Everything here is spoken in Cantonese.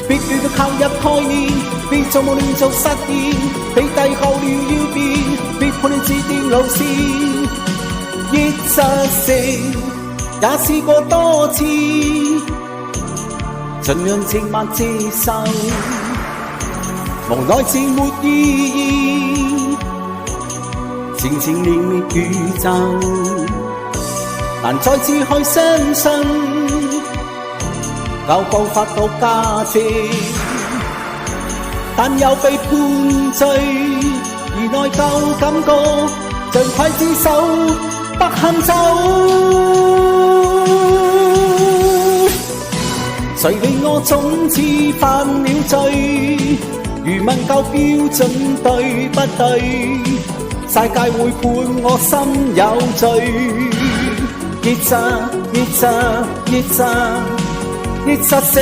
必須要靠入概念，必做夢亂做實驗，被帝後了要變，必判斷指定路線。憶實成也試過多次，盡量靜默接受，無奈是沒意義，漸漸泯滅宇宙，難再次去相信舊步伐到價值，但又被判罪，而內疚感覺像劊子手不堪走。誰令我總是犯了罪？如問夠標準對不對？世界會判我心有罪。憶實成